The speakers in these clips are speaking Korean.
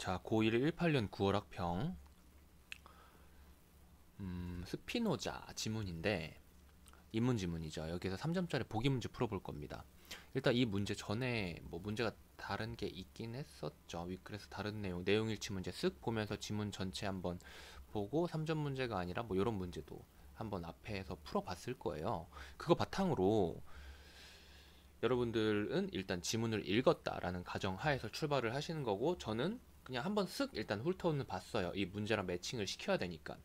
자, 고1 18년 9월 학평 스피노자 지문인데 인문 지문이죠. 여기서 3점짜리 보기 문제 풀어볼 겁니다. 일단 이 문제 전에 뭐 문제가 다른 게 있긴 했었죠. 그래서 다른 내용 일치 문제 쓱 보면서 지문 전체 한번 보고 3점 문제가 아니라 뭐 이런 문제도 한번 앞에서 풀어봤을 거예요. 그거 바탕으로 여러분들은 일단 지문을 읽었다라는 가정하에서 출발을 하시는 거고, 저는 그냥 한번 쓱 일단 훑어는 봤어요. 이 문제랑 매칭을 시켜야 되니까.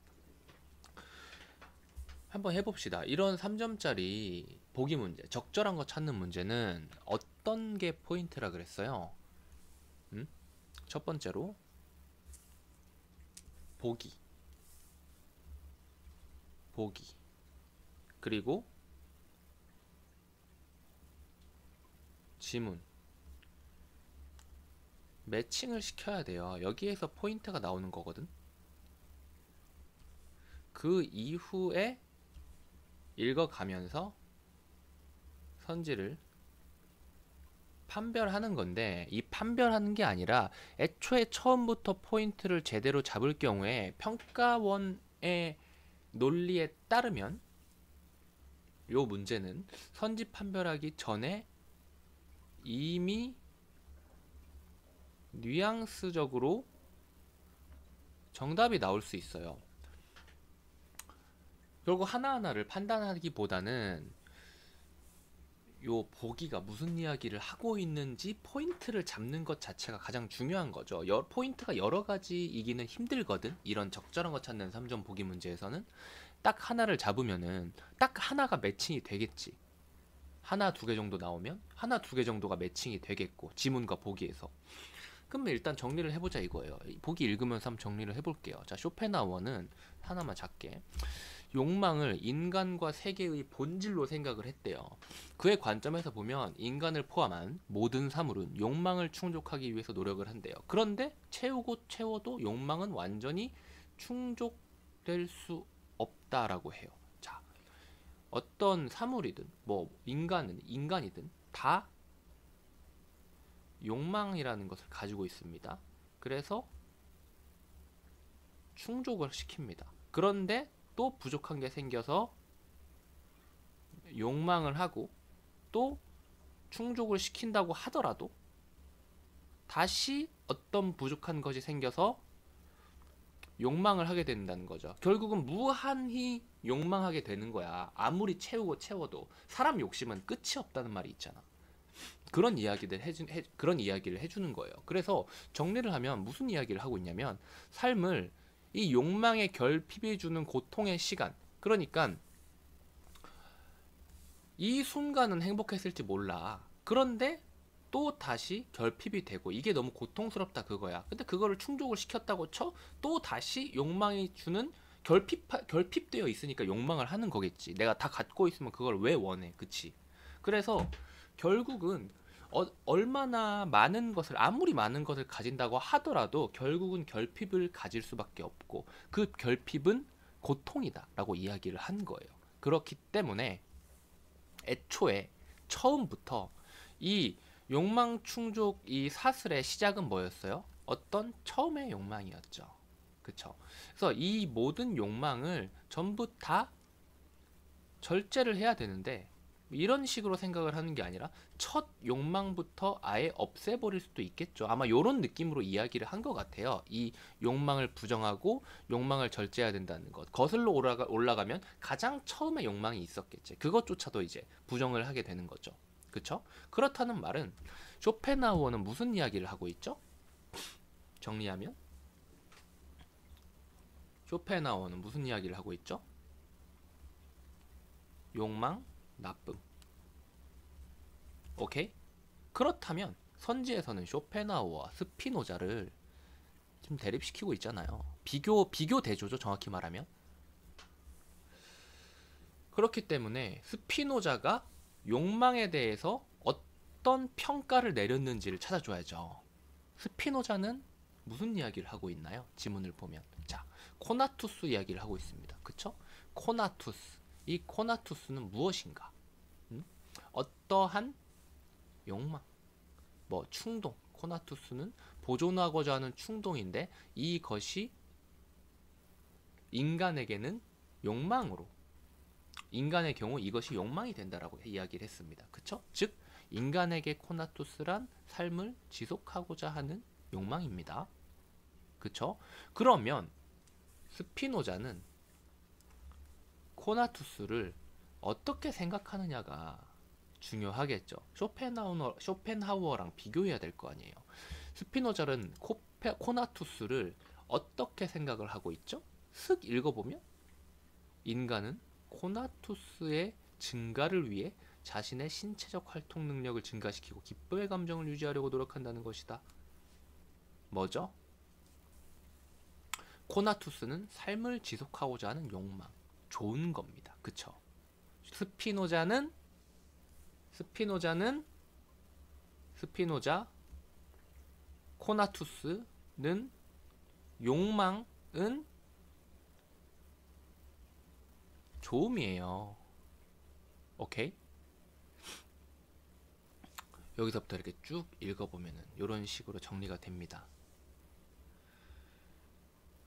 한번 해봅시다. 이런 3점짜리 보기 문제, 적절한 거 찾는 문제는 어떤 게 포인트라 그랬어요? 첫 번째로 보기, 그리고 지문, 매칭을 시켜야 돼요. 여기에서 포인트가 나오는 거거든. 그 이후에 읽어가면서 선지를 판별하는 건데, 이 판별하는 게 아니라 애초에 처음부터 포인트를 제대로 잡을 경우에 평가원의 논리에 따르면 요 문제는 선지 판별하기 전에 이미 뉘앙스적으로 정답이 나올 수 있어요. 결국 하나하나를 판단하기보다는 요 보기가 무슨 이야기를 하고 있는지 포인트를 잡는 것 자체가 가장 중요한 거죠. 포인트가 여러 가지이기는 힘들거든. 이런 적절한 거 찾는 3점 보기 문제에서는 딱 하나를 잡으면은 딱 하나가 매칭이 되겠지. 하나 두 개 정도 나오면 하나 두 개 정도가 매칭이 되겠고, 지문과 보기에서. 그럼 일단 정리를 해보자 이거예요. 보기 읽으면서 한번 정리를 해볼게요. 자, 쇼펜하우어는 하나만 작게 욕망을 인간과 세계의 본질로 생각을 했대요. 그의 관점에서 보면 인간을 포함한 모든 사물은 욕망을 충족하기 위해서 노력을 한대요. 그런데 채우고 채워도 욕망은 완전히 충족될 수 없다라고 해요. 자, 어떤 사물이든 뭐 인간이든 다 욕망이라는 것을 가지고 있습니다. 그래서 충족을 시킵니다. 그런데 또 부족한 게 생겨서 욕망을 하고 또 충족을 시킨다고 하더라도 다시 어떤 부족한 것이 생겨서 욕망을 하게 된다는 거죠. 결국은 무한히 욕망하게 되는 거야. 아무리 채우고 채워도 사람 욕심은 끝이 없다는 말이 있잖아. 그런 이야기를 해주는 거예요. 그래서 정리를 하면 무슨 이야기를 하고 있냐면, 삶을 이 욕망에 결핍해 주는 고통의 시간, 그러니까 이 순간은 행복했을지 몰라. 그런데 또 다시 결핍이 되고 이게 너무 고통스럽다 그거야. 근데 그거를 충족을 시켰다고 쳐, 또 다시 욕망이 주는 결핍되어 있으니까 욕망을 하는 거겠지. 내가 다 갖고 있으면 그걸 왜 원해? 그치? 그래서 결국은 얼마나 많은 것을, 아무리 많은 것을 가진다고 하더라도 결국은 결핍을 가질 수밖에 없고, 그 결핍은 고통이다 라고 이야기를 한 거예요. 그렇기 때문에 애초에 처음부터 이 욕망 충족 이 사슬의 시작은 뭐였어요? 어떤 처음의 욕망이었죠. 그쵸? 그래서 이 모든 욕망을 전부 다 절제를 해야 되는데, 이런 식으로 생각을 하는 게 아니라 첫 욕망부터 아예 없애버릴 수도 있겠죠. 아마 이런 느낌으로 이야기를 한 것 같아요. 이 욕망을 부정하고 욕망을 절제해야 된다는 것. 거슬러 올라가면 가장 처음에 욕망이 있었겠지. 그것조차도 이제 부정을 하게 되는 거죠. 그쵸? 그렇다는 말은 쇼펜하우어는 무슨 이야기를 하고 있죠? 정리하면 쇼펜하우어는 무슨 이야기를 하고 있죠? 욕망, 나쁨. 오케이? 그렇다면 선지에서는 쇼펜하우어와 스피노자를 좀 대립시키고 있잖아요. 비교 대조죠, 정확히 말하면. 그렇기 때문에 스피노자가 욕망에 대해서 어떤 평가를 내렸는지를 찾아줘야죠. 스피노자는 무슨 이야기를 하고 있나요? 지문을 보면. 자, 코나투스 이야기를 하고 있습니다. 그쵸? 코나투스. 이 코나투스는 무엇인가? 어떠한 욕망, 뭐 충동, 코나투스는 보존하고자 하는 충동인데 이것이 인간에게는 욕망으로, 인간의 경우 이것이 욕망이 된다라고 이야기를 했습니다. 그쵸? 즉 인간에게 코나투스란 삶을 지속하고자 하는 욕망입니다. 그쵸? 그러면 스피노자는 코나투스를 어떻게 생각하느냐가 중요하겠죠. 쇼펜하우어랑 비교해야 될 거 아니에요. 스피노자는 코나투스를 어떻게 생각을 하고 있죠? 슥 읽어보면 인간은 코나투스의 증가를 위해 자신의 신체적 활동 능력을 증가시키고 기쁨의 감정을 유지하려고 노력한다는 것이다. 뭐죠? 코나투스는 삶을 지속하고자 하는 욕망, 좋은 겁니다. 그쵸? 스피노자, 코나투스는 욕망은 좋음이에요. 오케이? 여기서부터 이렇게 쭉 읽어보면은 이런 식으로 정리가 됩니다.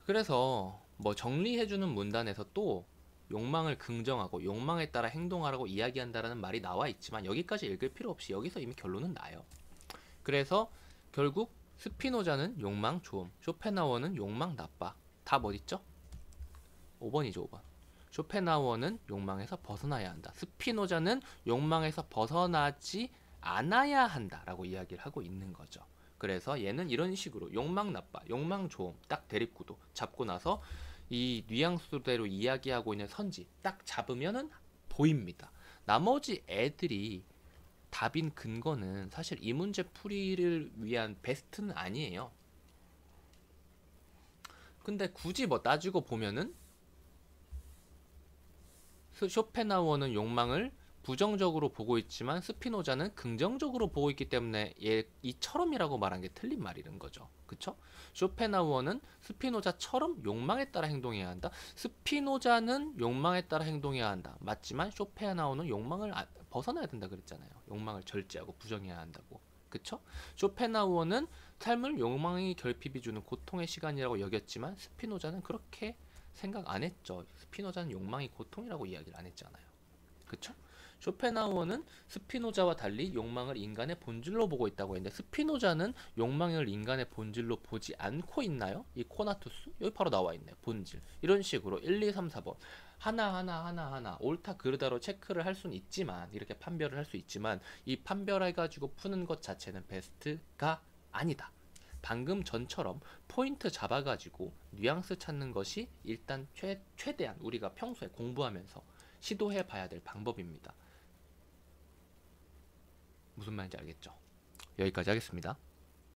그래서 뭐 정리해주는 문단에서 또 욕망을 긍정하고 욕망에 따라 행동하라고 이야기한다라는 말이 나와 있지만 여기까지 읽을 필요 없이 여기서 이미 결론은 나요. 그래서 결국 스피노자는 욕망 좋음, 쇼펜하우어는 욕망 나빠. 답 어딨죠? 5번이죠. 5번. 쇼펜하우어는 욕망에서 벗어나야 한다. 스피노자는 욕망에서 벗어나지 않아야 한다라고 이야기를 하고 있는 거죠. 그래서 얘는 이런 식으로 욕망 나빠, 욕망 좋음 딱 대립구도 잡고 나서 이 뉘앙스대로 이야기하고 있는 선지 딱 잡으면은 보입니다. 나머지 애들이 답인 근거는 사실 이 문제 풀이를 위한 베스트는 아니에요. 근데 굳이 뭐 따지고 보면은 쇼펜하우어는 욕망을 부정적으로 보고 있지만 스피노자는 긍정적으로 보고 있기 때문에 얘 이처럼이라고 말한 게 틀린 말이는 거죠. 그쵸? 쇼펜하우어는 스피노자처럼 욕망에 따라 행동해야 한다. 스피노자는 욕망에 따라 행동해야 한다. 맞지만 쇼펜하우어는 욕망을 벗어나야 된다 그랬잖아요. 욕망을 절제하고 부정해야 한다고. 그쵸? 쇼펜하우어는 삶을 욕망이 결핍이 주는 고통의 시간이라고 여겼지만 스피노자는 그렇게 생각 안 했죠. 스피노자는 욕망이 고통이라고 이야기를 안 했잖아요. 그쵸? 쇼펜하우어는 스피노자와 달리 욕망을 인간의 본질로 보고 있다고 했는데 스피노자는 욕망을 인간의 본질로 보지 않고 있나요? 이 코나투스? 여기 바로 나와 있네요. 본질. 이런 식으로 1, 2, 3, 4번 하나 옳다 그르다로 체크를 할 수는 있지만 이렇게 판별을 할 수 있지만 이 판별해가지고 푸는 것 자체는 베스트가 아니다. 방금 전처럼 포인트 잡아가지고 뉘앙스 찾는 것이 일단 최대한 우리가 평소에 공부하면서 시도해 봐야 될 방법입니다. 무슨 말인지 알겠죠? 여기까지 하겠습니다.